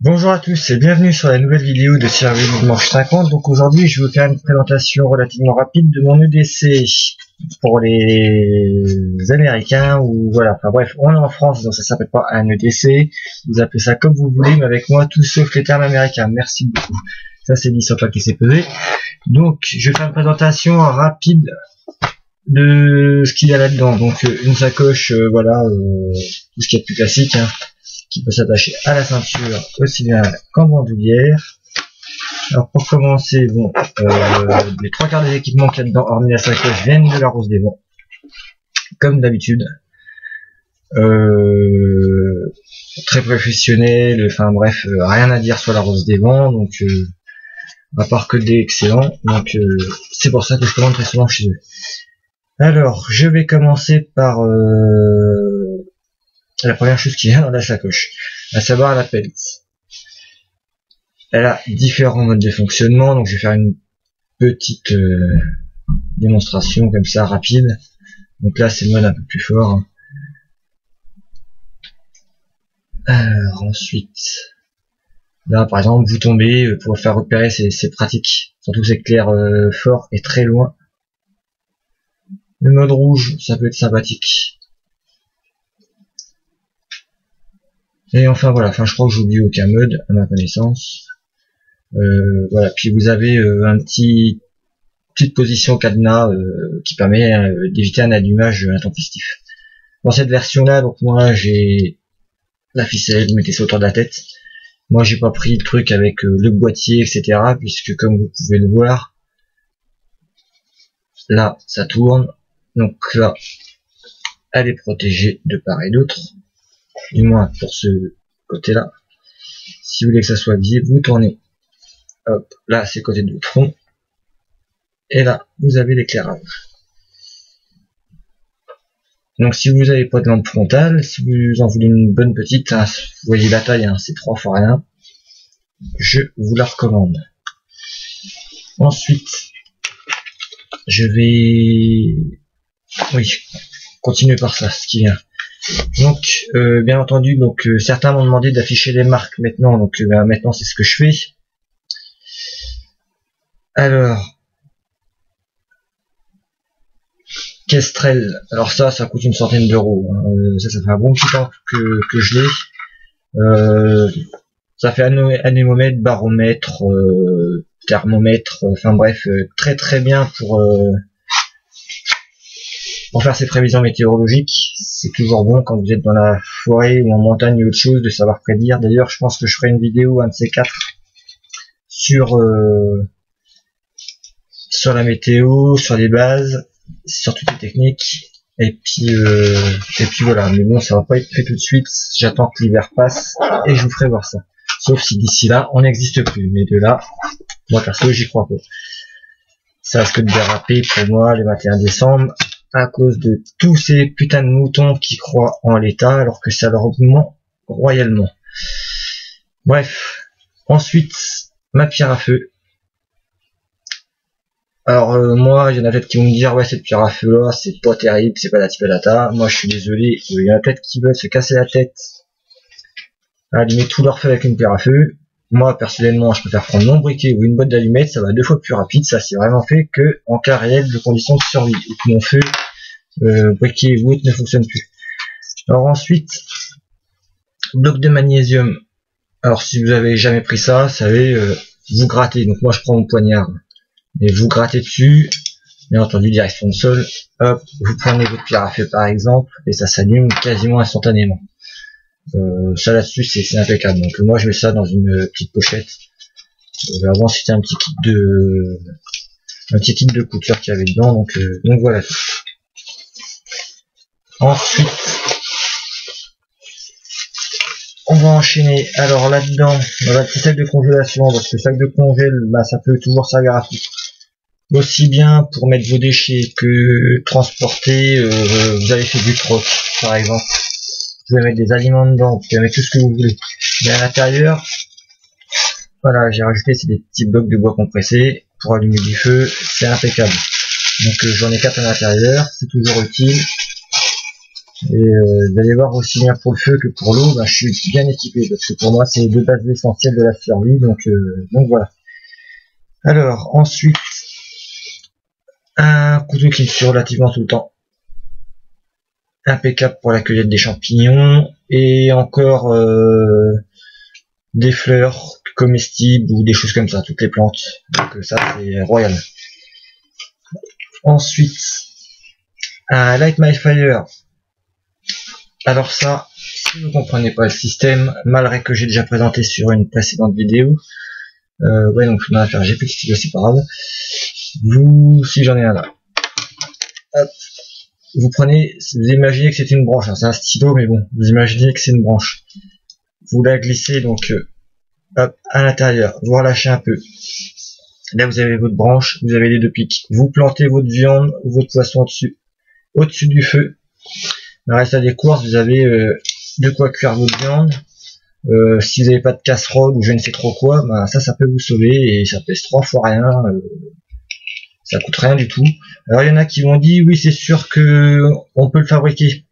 Bonjour à tous et bienvenue sur la nouvelle vidéo de Survie Dimanche 50. Donc aujourd'hui je vais vous faire une présentation relativement rapide de mon EDC pour les Américains ou voilà, enfin bref, on est en France donc ça s'appelle pas un EDC, vous appelez ça comme vous voulez mais avec moi tout sauf les termes américains, merci beaucoup. Ça c'est dit sans pas qu'il s'est pesé. Donc je vais faire une présentation rapide de ce qu'il y a là-dedans. Donc une sacoche, voilà, tout ce qui est plus classique, hein, qui peut s'attacher à la ceinture aussi bien qu'en bandoulière. Alors pour commencer, bon, les trois quarts des équipements qu'il y a dedans, hormis la sacoche, viennent de la Rose des Vents, comme d'habitude. Très professionnel, enfin bref, rien à dire sur la Rose des Vents, donc à part que des excellents, donc c'est pour ça que je commande très souvent chez eux. Alors, je vais commencer par la première chose qui vient dans la sacoche, à savoir la pelle. Elle a différents modes de fonctionnement, donc je vais faire une petite démonstration comme ça rapide. Donc là c'est le mode un peu plus fort. Alors ensuite, là par exemple vous tombez, pour faire repérer c'est pratique, surtout c'est clair fort et très loin. Le mode rouge ça peut être sympathique. Et enfin voilà, enfin je crois que j'oublie aucun mode à ma connaissance. Voilà, puis vous avez petite position cadenas qui permet d'éviter un allumage intempestif. Dans cette version là, donc moi j'ai la ficelle, vous mettez ça autour de la tête. Moi j'ai pas pris le truc avec le boîtier etc, puisque comme vous pouvez le voir, là ça tourne, donc là elle est protégée de part et d'autre, du moins pour ce côté là. Si vous voulez que ça soit visible, vous tournez. Hop, là c'est côté de votre front, et là vous avez l'éclairage. Donc si vous n'avez pas de lampe frontale, si vous en voulez une bonne petite, hein, vous voyez la taille, hein, c'est 3 fois rien, je vous la recommande. Ensuite je vais continuer par ça, ce qui vient. Donc bien entendu, donc certains m'ont demandé d'afficher les marques maintenant, donc maintenant c'est ce que je fais. Alors, Kestrel, alors ça coûte une centaine d'euros. Ça fait un bon petit temps que je l'ai. Ça fait anémomètre, baromètre, thermomètre, enfin bref, très très bien pour faire ses prévisions météorologiques. C'est toujours bon quand vous êtes dans la forêt ou en montagne ou autre chose de savoir prédire. D'ailleurs, je pense que je ferai une vidéo, un de ces quatre, sur la météo, sur les bases, sur toutes les techniques, et puis voilà. Mais bon, ça va pas être fait tout de suite, j'attends que l'hiver passe et je vous ferai voir ça, sauf si d'ici là on n'existe plus, mais de là moi perso j'y crois pas. Ça risque de déraper pour moi le 21 décembre à cause de tous ces putains de moutons qui croient en l'état alors que ça leur ment royalement. Bref, ensuite ma pierre à feu. Alors moi, il y en a peut-être qui vont me dire ouais cette pierre à feu là c'est pas terrible, c'est pas la tipalata. Moi je suis désolé, il y en a peut-être qui veulent se casser la tête à allumer tout leur feu avec une pierre à feu. Moi personnellement je préfère prendre mon briquet ou une boîte d'allumettes, ça va 2 fois plus rapide. Ça c'est vraiment fait que en cas réel de conditions de survie ou que mon feu, briquet ou autre ne fonctionne plus. Alors ensuite, bloc de magnésium. Alors si vous avez jamais pris ça, vous savez, vous grattez. Donc moi je prends mon poignard et vous grattez dessus, bien entendu direction le sol, hop, vous prenez votre pierre à feu par exemple, et ça s'allume quasiment instantanément. Ça là-dessus c'est impeccable. Donc moi je mets ça dans une petite pochette. Avant c'était un petit kit de couture qu'il y avait dedans, donc voilà. Ensuite on va enchaîner. Alors là-dedans, on a un petit sac de congélation, parce que le sac de congèle, bah, ça peut toujours servir à tout. Aussi bien pour mettre vos déchets que transporter, vous avez fait du troc par exemple. Vous pouvez mettre des aliments dedans, vous pouvez mettre tout ce que vous voulez. Mais à l'intérieur, voilà, j'ai rajouté c'est des petits blocs de bois compressés pour allumer du feu, c'est impeccable. Donc j'en ai 4 à l'intérieur, c'est toujours utile. Et vous allez voir aussi bien pour le feu que pour l'eau, bah, je suis bien équipé parce que pour moi c'est les deux bases essentielles de la survie, donc voilà. Alors ensuite, un couteau qui tue relativement tout le temps, impeccable pour la cueillette des champignons, et encore des fleurs comestibles ou des choses comme ça, toutes les plantes, donc ça c'est royal. Ensuite, un Light My Fire. Alors ça, si vous comprenez pas le système, malgré que j'ai déjà présenté sur une précédente vidéo, ouais, donc je vais faire, j'ai plus de stylo, c'est pas grave. Vous, si j'en ai un là, hop, vous prenez, vous imaginez que c'est une branche, hein, c'est un stylo, mais bon, vous imaginez que c'est une branche. Vous la glissez donc hop, à l'intérieur, vous relâchez un peu. Là vous avez votre branche, vous avez les deux pics. Vous plantez votre viande ou votre poisson au-dessus du feu. Dans le reste des courses, vous avez de quoi cuire votre viande. Si vous n'avez pas de casserole ou je ne sais trop quoi, bah ça peut vous sauver et ça pèse 3 fois rien. Ça coûte rien du tout. Alors il y en a qui m'ont dit oui c'est sûr que on peut le fabriquer.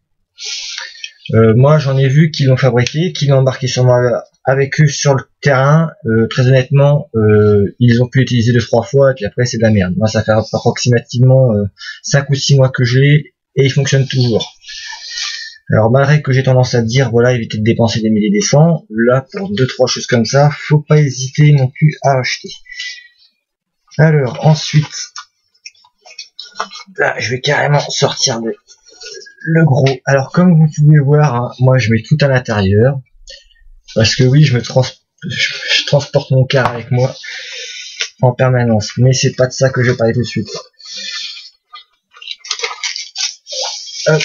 Moi j'en ai vu qui l'ont fabriqué, qui l'ont embarqué sur moi avec eux sur le terrain. Très honnêtement, ils ont pu l'utiliser 2-3 fois et puis après c'est de la merde. Moi ça fait approximativement 5 ou 6 mois que je l'ai et il fonctionne toujours. Alors malgré que j'ai tendance à dire voilà, évitez de dépenser des milliers et des cents, là pour 2-3 choses comme ça, faut pas hésiter non plus à acheter. Alors ensuite, là je vais carrément sortir le gros. Alors comme vous pouvez voir, hein, moi je mets tout à l'intérieur, parce que oui, je transporte mon car avec moi en permanence, mais c'est pas de ça que je vais parler tout de suite. Hop.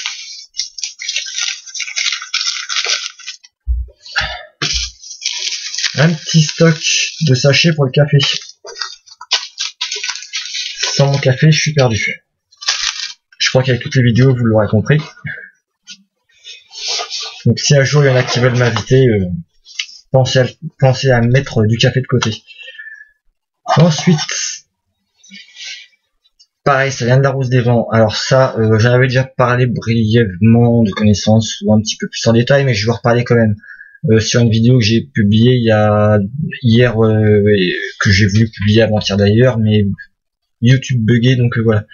Un petit stock de sachets pour le café. Sans mon café, je suis perdu. Je crois qu'avec toutes les vidéos, vous l'aurez compris. Donc si un jour il y en a qui veulent m'inviter, pensez à mettre du café de côté. Ensuite, pareil, ça vient de la Rose des Vents. Alors ça, j'en avais déjà parlé brièvement de connaissances ou un petit peu plus en détail, mais je vais en reparler quand même. Sur une vidéo que j'ai publiée hier, que j'ai voulu publier avant-hier d'ailleurs, mais YouTube bugué, donc voilà.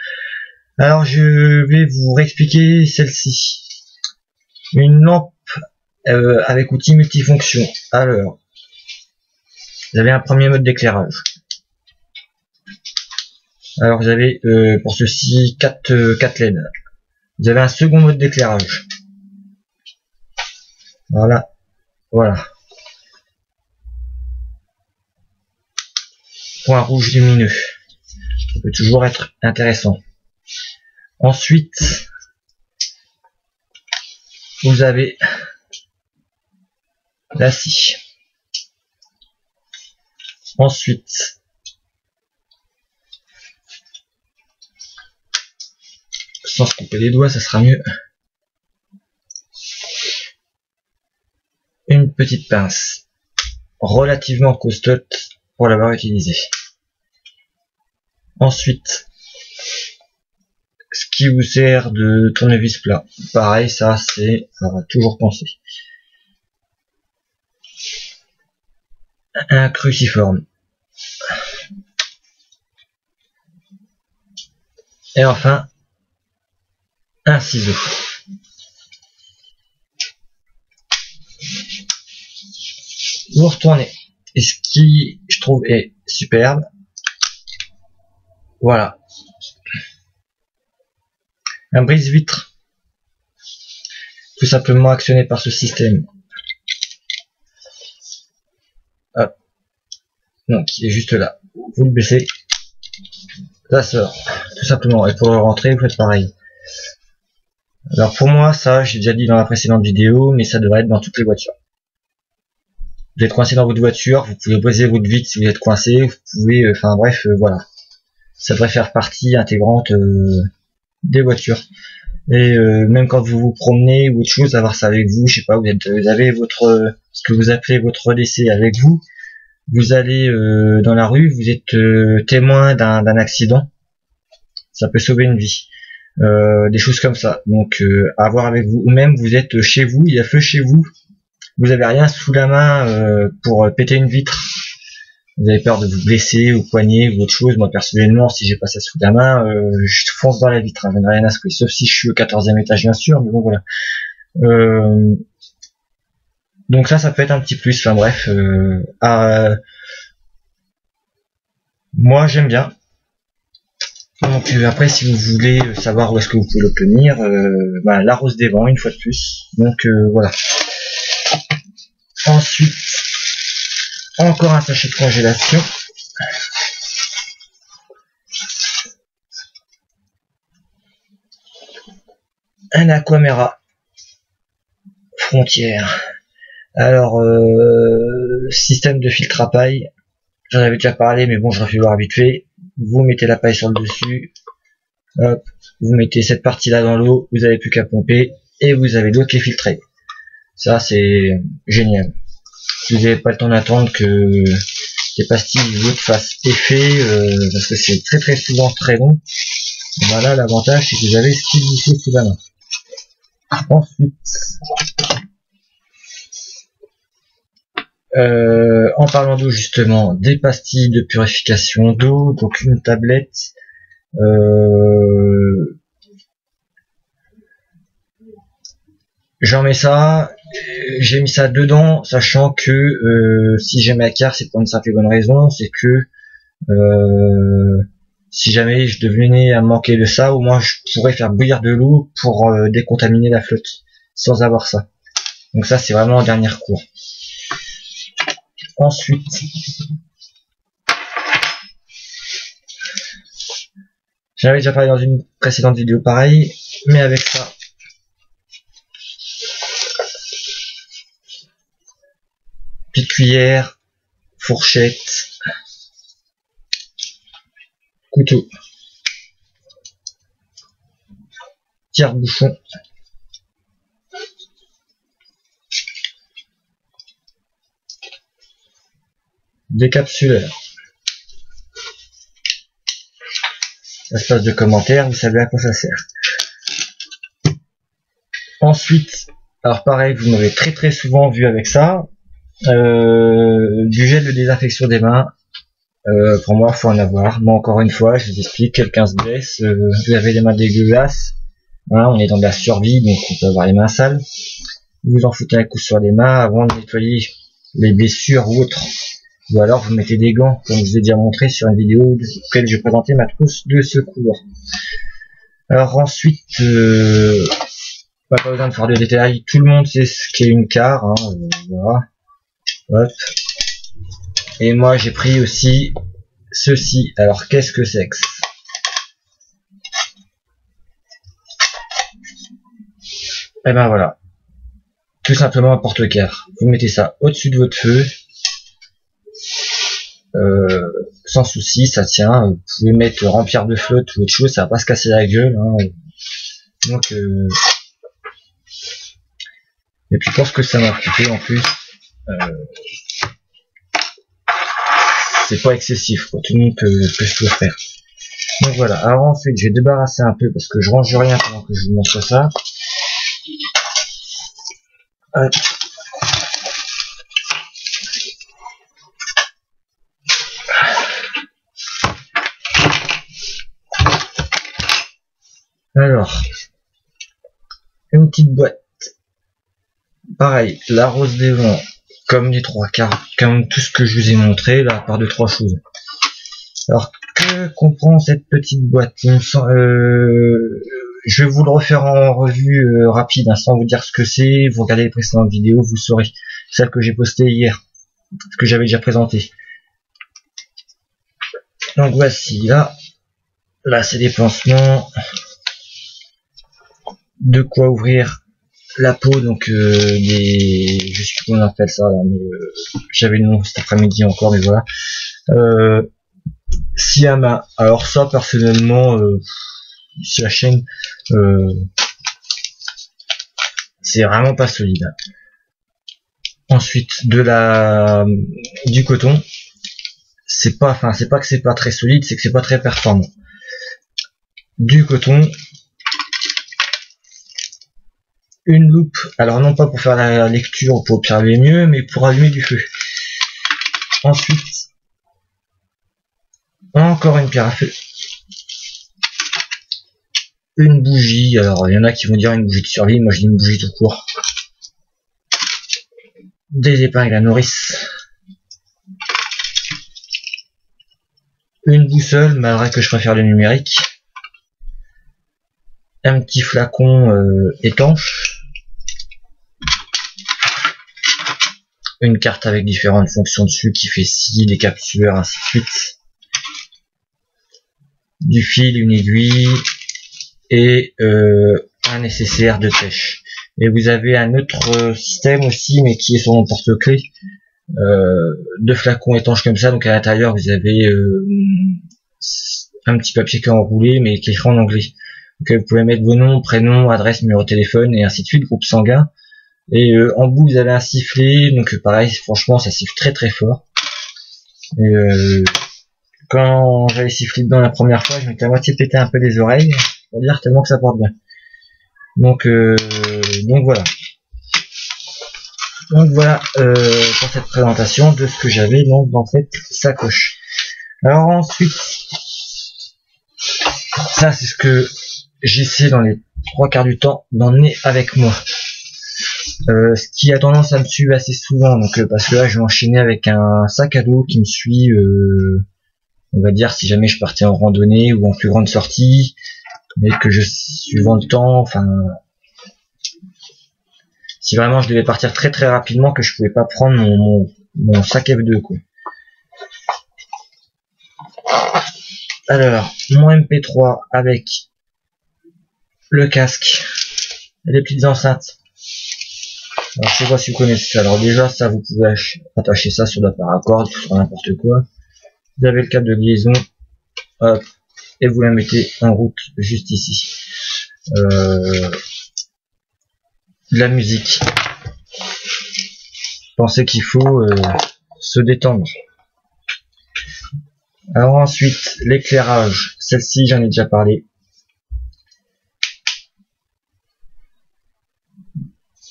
Alors je vais vous réexpliquer celle-ci. Une lampe avec outil multifonction. Alors, vous avez un premier mode d'éclairage. Alors vous avez pour ceci 4 LED. Vous avez un second mode d'éclairage. Voilà. Point rouge lumineux. Ça peut toujours être intéressant. Ensuite, vous avez la scie. Ensuite, sans se couper les doigts, ça sera mieux. Une petite pince relativement costaud pour l'avoir utilisée. Ensuite, ce qui vous sert de tournevis plat. Pareil, ça c'est à toujours penser. Un cruciforme. Et enfin, un ciseau. Vous retournez. Et ce qui, je trouve, est superbe. Voilà. Un brise-vitre. Tout simplement actionné par ce système. Hop. Donc, il est juste là. Vous le baissez. Ça sort. Tout simplement. Et pour le rentrer, vous faites pareil. Alors pour moi, ça, j'ai déjà dit dans la précédente vidéo, mais ça devrait être dans toutes les voitures. Vous êtes coincé dans votre voiture, vous pouvez briser votre vitre si vous êtes coincé, vous pouvez, enfin bref, voilà. Ça devrait faire partie intégrante des voitures. Et même quand vous vous promenez ou autre chose, avoir ça avec vous, je sais pas, vous avez votre, ce que vous appelez votre décès avec vous. Vous allez dans la rue, vous êtes témoin d'un accident. Ça peut sauver une vie. des choses comme ça. Donc à voir avec vous, ou même vous êtes chez vous, il y a feu chez vous, vous avez rien sous la main pour péter une vitre, vous avez peur de vous blesser au poignet ou autre chose. Moi personnellement, si j'ai pas ça sous la main, je fonce dans la vitre, hein, je n'ai rien à secouer, sauf si je suis au 14e étage bien sûr, mais bon voilà. Donc ça peut être un petit plus, enfin bref, moi j'aime bien. Donc après, si vous voulez savoir où est-ce que vous pouvez l'obtenir, la Rose des Vents une fois de plus. Donc voilà. Ensuite, encore un sachet de congélation. Un Aquamera Frontière. Alors système de filtre à paille. J'en avais déjà parlé, mais bon, je refais voir vite fait. Vous mettez la paille sur le dessus, hop, vous mettez cette partie là dans l'eau, vous n'avez plus qu'à pomper et vous avez l'eau qui est filtrée. Ça c'est génial. Si vous n'avez pas le temps d'attendre que les pastilles autres fassent effet, parce que c'est très souvent très long, voilà, l'avantage c'est que vous avez ce qu'il vous faut sous la main. Ensuite, en parlant d'eau justement, des pastilles de purification d'eau, donc une tablette, j'en mets ça, j'ai mis ça dedans, sachant que si j'ai ma carte, c'est pour une simple et bonne raison, c'est que si jamais je devenais à manquer de ça, au moins je pourrais faire bouillir de l'eau pour décontaminer la flotte, sans avoir ça. Donc ça c'est vraiment en dernier recours. Ensuite, j'avais déjà parlé dans une précédente vidéo pareil, mais avec ça, petite cuillère, fourchette, couteau, tire-bouchon, décapsuleur, espace de commentaires, vous savez à quoi ça sert. Ensuite, alors pareil, vous m'avez très souvent vu avec ça, du gel de désinfection des mains. Pour moi, faut en avoir. Moi, encore une fois, je vous explique, quelqu'un se blesse, vous avez les mains dégueulasses, hein, on est dans de la survie, donc on peut avoir les mains sales. Vous en foutez un coup sur les mains avant de nettoyer les blessures ou autres. Ou alors vous mettez des gants, comme je vous ai déjà montré sur une vidéo dans laquelle je présentais ma trousse de secours. Alors ensuite, pas besoin de faire de détails, tout le monde sait ce qu'est une carre, hein, voilà. Hop. Et moi j'ai pris aussi ceci. Alors qu'est-ce que c'est que ça? Et ben voilà, tout simplement un porte-carre. Vous mettez ça au-dessus de votre feu. Sans souci, ça tient. Vous pouvez mettre remplir de flotte ou autre chose, ça va pas se casser la gueule, hein. Donc et puis pour ce que ça m'a coûté en plus, c'est pas excessif, quoi. Tout le monde peut se le faire. Donc voilà. Alors ensuite je vais débarrasser un peu parce que je range rien pendant que je vous montre ça. Hop. Alors, une petite boîte. Pareil, la Rose des Vents, comme les trois quarts, comme tout ce que je vous ai montré, là, à part 2-3 choses. Alors, que comprend cette petite boîte? Je vais vous le refaire en revue rapide, hein, sans vous dire ce que c'est. Vous regardez les précédentes vidéos, vous saurez. Celle que j'ai postée hier, ce que j'avais déjà présenté. Donc voici, là c'est des pansements. De quoi ouvrir la peau, donc je sais plus comment on appelle ça là, mais j'avais le nom cet après-midi encore, mais voilà. Scie à main. Alors ça personnellement, sur la chaîne, c'est vraiment pas solide. Ensuite du coton. C'est pas que c'est pas très solide, c'est que c'est pas très performant. Du coton. une loupe, alors non pas pour faire la lecture ou pour observer mieux, mais pour allumer du feu. Ensuite, encore une pierre à feu. Une bougie, alors il y en a qui vont dire une bougie de survie, moi je dis une bougie tout court. Des épingles à nourrice. Une boussole, malgré que je préfère le numérique. Un petit flacon étanche. Une carte avec différentes fonctions dessus qui fait scie, des capteurs, ainsi de suite. Du fil, une aiguille et un nécessaire de pêche. Et vous avez un autre système aussi, mais qui est sur mon porte-clés, deux flacons étanches comme ça. Donc à l'intérieur vous avez un petit papier qui est enroulé, mais qui est écrit en anglais. Donc vous pouvez mettre vos noms, prénoms, adresse, numéro de téléphone et ainsi de suite, groupe sanguin. Et en bout vous avez un sifflet, donc pareil, franchement ça siffle très très fort. Et quand j'avais sifflé dedans la première fois, je m'étais à moitié pété un peu les oreilles, pour dire tellement que ça porte bien. Donc voilà. Donc voilà pour cette présentation de ce que j'avais donc dans cette sacoche. Alors ensuite, ça c'est ce que j'essaie dans les 3/4 du temps d'emmener avec moi. Ce qui a tendance à me suivre assez souvent, donc parce que là je vais enchaîner avec un sac à dos qui me suit, on va dire si jamais je partais en randonnée ou en plus grande sortie, mais que je suivant le temps, enfin si vraiment je devais partir très très rapidement, que je pouvais pas prendre mon sac F2 quoi. Alors mon MP3 avec le casque et les petites enceintes. Alors je sais pas si vous connaissez ça. Alors déjà ça vous pouvez attacher ça sur la paracorde, sur n'importe quoi. Vous avez le câble de liaison, hop, et vous la mettez en route juste ici. De la musique. Pensez qu'il faut se détendre. Alors ensuite l'éclairage. Celle-ci j'en ai déjà parlé.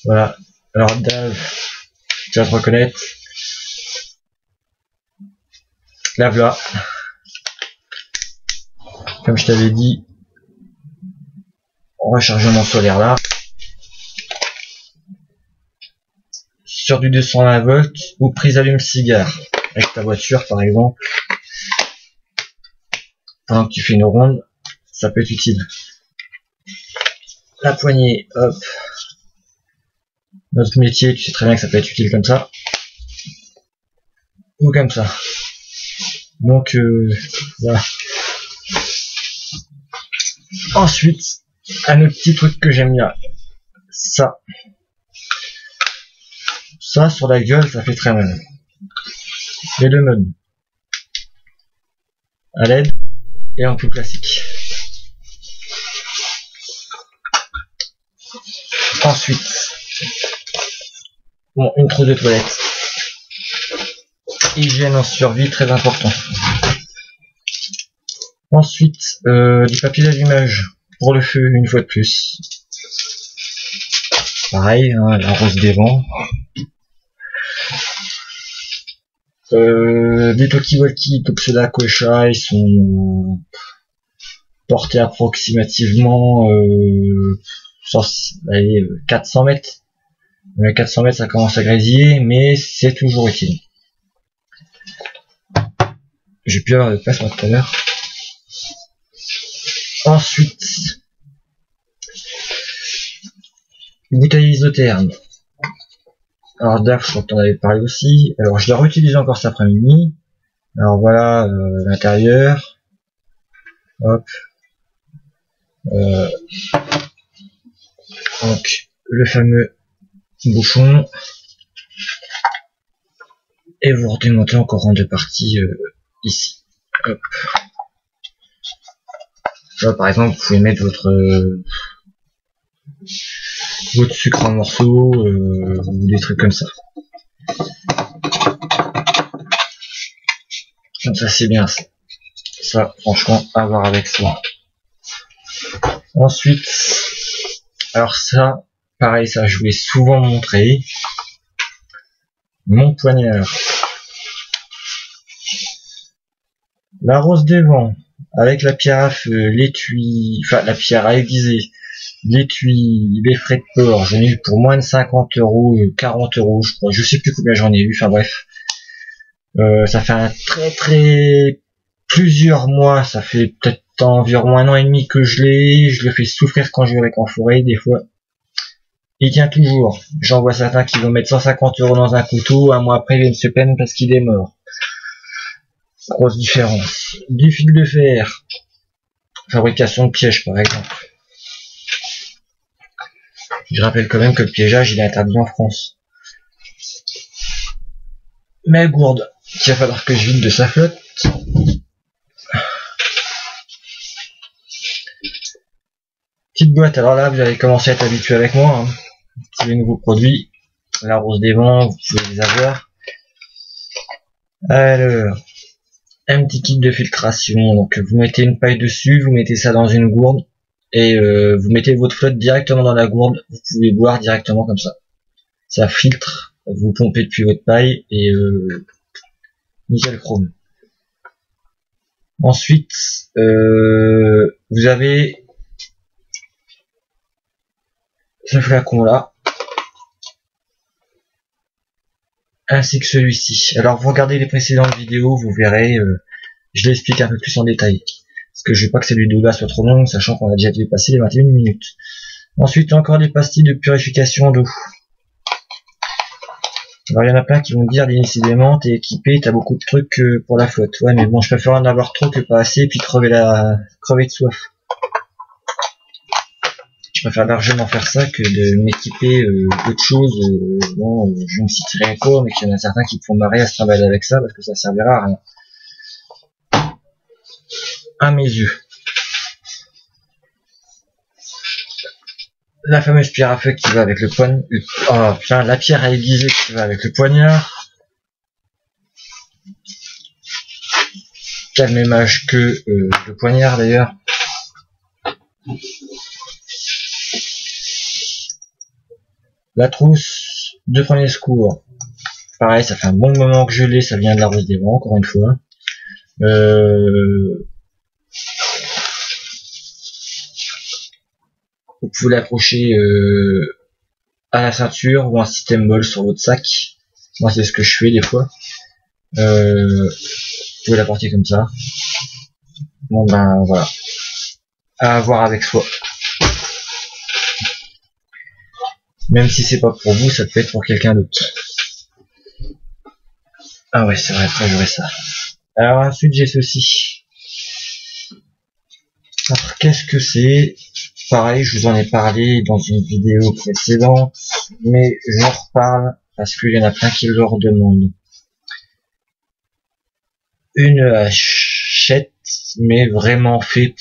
Voilà. Alors Dave, tu vas te reconnaître. La voilà. Comme je t'avais dit, rechargement solaire là. Sur du 220 volts ou prise allume-cigare avec ta voiture par exemple. Pendant que tu fais une ronde, ça peut être utile. La poignée, hop. Notre métier, tu sais très bien que ça peut être utile comme ça. Ou comme ça. Donc voilà. Ensuite, un autre petit truc que j'aime bien. Ça sur la gueule, ça fait très mal. Les deux modes. À LED et en tout classique. Ensuite, bon, une trousse de toilette. Hygiène en survie, très important. Ensuite, du papier d'allumage pour le feu, une fois de plus. Pareil, hein, la rose des vents. Des talkie-walkie, Tuxedo Kocha, ils sont portés approximativement 400 mètres. 400 mètres ça commence à grésiller, mais c'est toujours utile. J'ai pu avoir de place moi tout à l'heure. Ensuite, une bouteille isotherme. Alors DAF, je crois que tu en avais parlé aussi. Alors je l'ai réutilisé encore cet après-midi. Alors voilà l'intérieur. Hop. Donc le fameux bouchon. Et vous redémontez encore en deux parties ici. Hop. Là, par exemple, vous pouvez mettre votre sucre en morceaux ou des trucs comme ça. Comme ça, c'est bien ça. Ça, franchement, à voir avec ça. Ensuite, alors ça, pareil, ça je voulais souvent montrer. Mon poignard. La rose des vents, avec la pierre à feu, l'étui, enfin la pierre à aiguiser, l'étui, les frais de port, j'en ai eu pour moins de 50 €, 40 € je crois, je sais plus combien j'en ai eu, enfin bref. Ça fait un très plusieurs mois, ça fait peut-être environ 1 an et demi que je le fais souffrir quand je vais avec en forêt, des fois. Il tient toujours. J'en vois certains qui vont mettre 150 € dans un couteau, un mois après ils viennent se plaindre parce qu'il est mort. Grosse différence. Du fil de fer. Fabrication de pièges par exemple. Je rappelle quand même que le piégeage il est interdit en France. Mais gourde, il va falloir que je vide de sa flotte. Petite boîte, alors là vous allez commencer à être habitué avec moi. C'est les nouveaux produits. La rose des vents, vous pouvez les avoir. Alors, un petit kit de filtration. Donc vous mettez une paille dessus, vous mettez ça dans une gourde et vous mettez votre flotte directement dans la gourde. Vous pouvez boire directement comme ça. Ça filtre, vous pompez depuis votre paille et nickel chrome. Ensuite, vous avez ce flacon là, ainsi que celui-ci. Alors vous regardez les précédentes vidéos, vous verrez, je l'explique un peu plus en détail. Parce que je veux pas que cette vidéo-là soit trop longue, sachant qu'on a déjà dépassé les 21 minutes. Ensuite, encore des pastilles de purification d'eau. Alors il y en a plein qui vont me dire, décidément, t'es équipé, t'as beaucoup de trucs pour la flotte. Ouais, mais bon, je préfère en avoir trop que pas assez, puis crever de soif. Je préfère largement faire ça que de m'équiper d'autres choses. Bon, je ne citerai pas, mais qu'il y en a certains qui me font marrer à se travailler avec ça, parce que ça servira à rien. À mes yeux. La fameuse pierre à feu qui va avec le poignard. Oh putain, la pierre à aiguiser qui va avec le poignard. Qui a le même âge que le poignard d'ailleurs. La trousse de premier secours. Pareil, ça fait un bon moment que je l'ai, ça vient de la rose des vents, encore une fois. Vous pouvez l'accrocher à la ceinture ou un système ball sur votre sac. Moi c'est ce que je fais des fois. Vous pouvez la porter comme ça. Bon ben voilà. À avoir avec soi. Même si c'est pas pour vous, ça peut être pour quelqu'un d'autre. Ah ouais, c'est vrai, après j'aurai ça. Alors ensuite j'ai ceci. Alors qu'est-ce que c'est? Pareil, je vous en ai parlé dans une vidéo précédente, mais j'en reparle parce qu'il y en a plein qui le redemandent. Une hachette, mais vraiment fait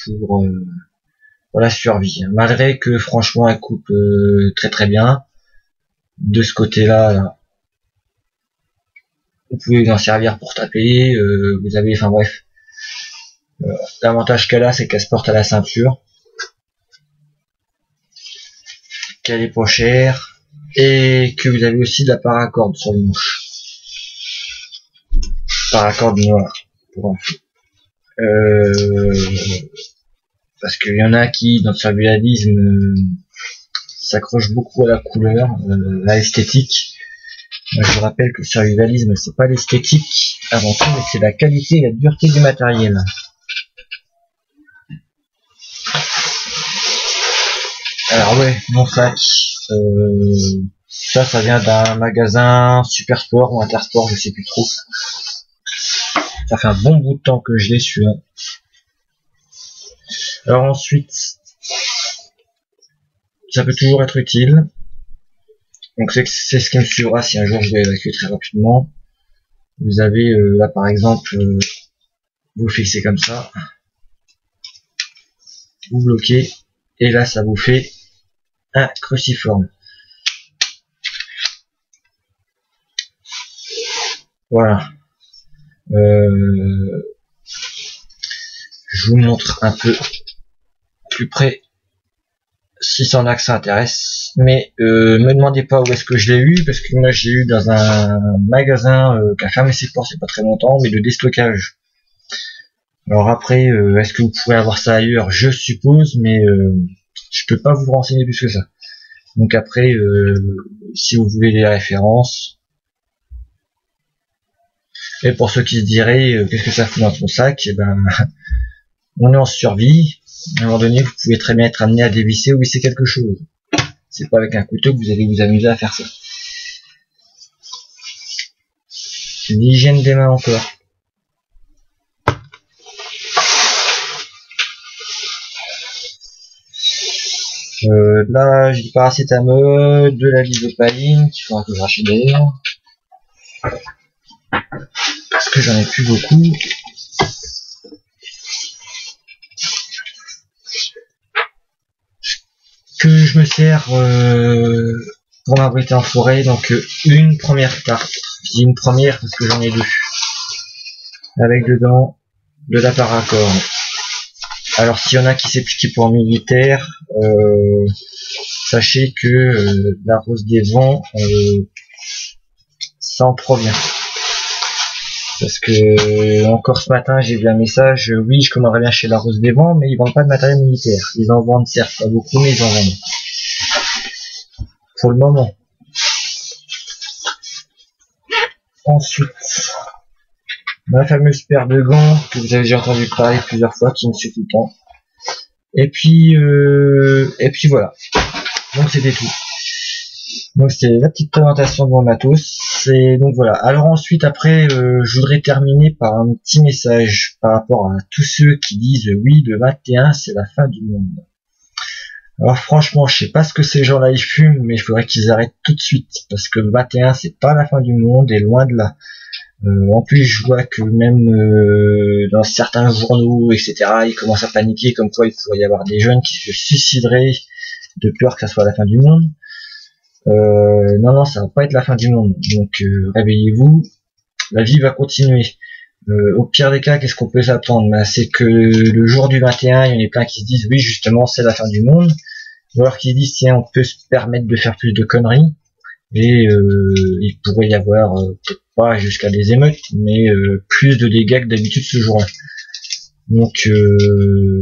pour la survie. Malgré que franchement elle coupe très bien. De ce côté-là, là, vous pouvez vous en servir pour taper. Vous avez, enfin bref. L'avantage qu'elle a, c'est qu'elle se porte à la ceinture. Qu'elle est pas chère. Et que vous avez aussi de la paracorde sur le manche. Paracorde noire. Pour info. Parce qu'il y en a qui, dans le survivalisme, s'accrochent beaucoup à la couleur, à l'esthétique. Moi, je vous rappelle que le survivalisme, c'est pas l'esthétique avant tout, mais c'est la qualité et la dureté du matériel. Alors ouais, mon sac, ça vient d'un magasin Super Sport ou Intersport, je sais plus trop. Ça fait un bon bout de temps que je l'ai celui-là. Alors ensuite, ça peut toujours être utile. Donc c'est ce qui me suivra si un jour je dois évacuer très rapidement. Vous avez là par exemple, vous fixez comme ça, vous bloquez, et là ça vous fait un cruciforme. Voilà. Je vous montre un peu plus près si ça en a que ça intéresse. Mais me demandez pas où est-ce que je l'ai eu, parce que moi j'ai eu dans un magasin qui a fermé ses portes il n'y a pas très longtemps, mais de déstockage. Alors après, est-ce que vous pourrez avoir ça ailleurs? Je suppose, mais je peux pas vous renseigner plus que ça. Donc après, si vous voulez les références. Et pour ceux qui se diraient, qu'est-ce que ça fout dans ton sac? Eh ben, on est en survie. À un moment donné, vous pouvez très bien être amené à dévisser ou visser quelque chose. C'est pas avec un couteau que vous allez vous amuser à faire ça. L'hygiène des mains encore. Là, j'ai du paracétamol, de la lidocaïne, qu'il faudra que je rachète d'ailleurs. Parce que j'en ai plus beaucoup. Que je me sers pour m'abriter en forêt, donc une première tarte. Je dis une première parce que j'en ai deux. Avec dedans de la paracorne. Alors s'il y en a qui s'est piqué pour un militaire, sachez que la rose des vents, ça en provient. Parce que encore ce matin j'ai vu un message, oui je commanderais bien chez la Rose des Vents, mais ils vendent pas de matériel militaire. Ils en vendent certes pas beaucoup, mais ils en vendent. Pour le moment. Ensuite, ma fameuse paire de gants que vous avez déjà entendu parler plusieurs fois, qui me suit tout le temps. Et puis voilà. Donc c'était tout. Donc c'était la petite présentation de mon matos. Et donc voilà. Alors ensuite après je voudrais terminer par un petit message par rapport à tous ceux qui disent oui le 21 c'est la fin du monde. Alors franchement je sais pas ce que ces gens-là ils fument, mais il faudrait qu'ils arrêtent tout de suite parce que le 21 c'est pas la fin du monde et loin de là. En plus je vois que même dans certains journaux etc ils commencent à paniquer comme quoi il pourrait y avoir des jeunes qui se suicideraient de peur que ça soit la fin du monde. Non, ça va pas être la fin du monde. Donc réveillez-vous, la vie va continuer. Au pire des cas, qu'est-ce qu'on peut s'attendre? C'est que le jour du 21, il y en a plein qui se disent oui, justement, c'est la fin du monde. Ou alors qui se disent tiens, on peut se permettre de faire plus de conneries. Et il pourrait y avoir peut-être pas jusqu'à des émeutes, mais plus de dégâts que d'habitude ce jour-là. Donc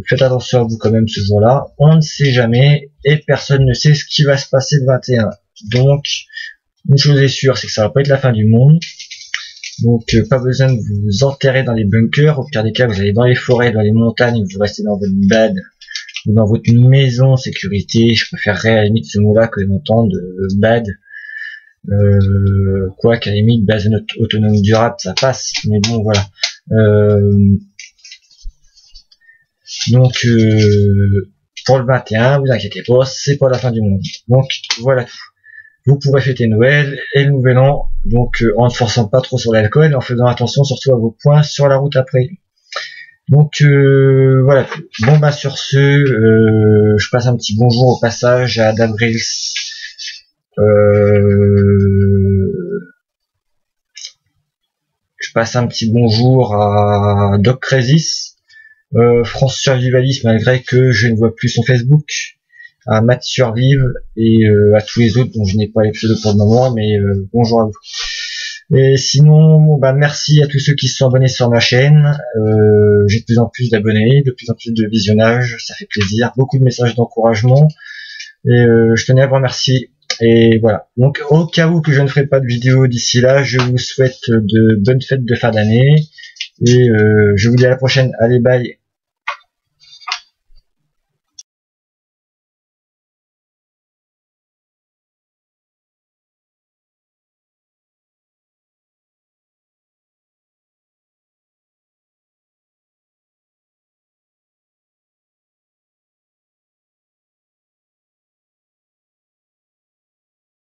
faites attention à vous quand même ce jour-là. On ne sait jamais et personne ne sait ce qui va se passer le 21. Donc, une chose est sûre, c'est que ça va pas être la fin du monde. Donc, pas besoin de vous enterrer dans les bunkers. Au pire des cas, vous allez dans les forêts, dans les montagnes, vous restez dans votre bad ou dans votre maison en sécurité. Je préférerais à la limite ce mot-là que d'entendre bad. Quoi qu'à la limite, base autonome durable, ça passe. Mais bon, voilà. Donc, pour le 21, vous inquiétez pas, c'est pas la fin du monde. Donc, voilà. Vous pourrez fêter Noël et le Nouvel An, donc en ne forçant pas trop sur l'alcool et en faisant attention surtout à vos points sur la route après. Donc voilà. Bon bah sur ce, je passe un petit bonjour au passage à Dabrils. Je passe un petit bonjour à Doc Crésis, France Survivaliste malgré que je ne vois plus son Facebook. À Matt Survive et à tous les autres dont je n'ai pas les pseudos pour le moment, mais bonjour à vous. Et sinon, bon, bah merci à tous ceux qui se sont abonnés sur ma chaîne. J'ai de plus en plus d'abonnés, de plus en plus de visionnages, ça fait plaisir, beaucoup de messages d'encouragement et je tenais à vous remercier. Et voilà. Donc au cas où que je ne ferai pas de vidéo d'ici là, je vous souhaite de bonnes fêtes de fin d'année et je vous dis à la prochaine. Allez, bye.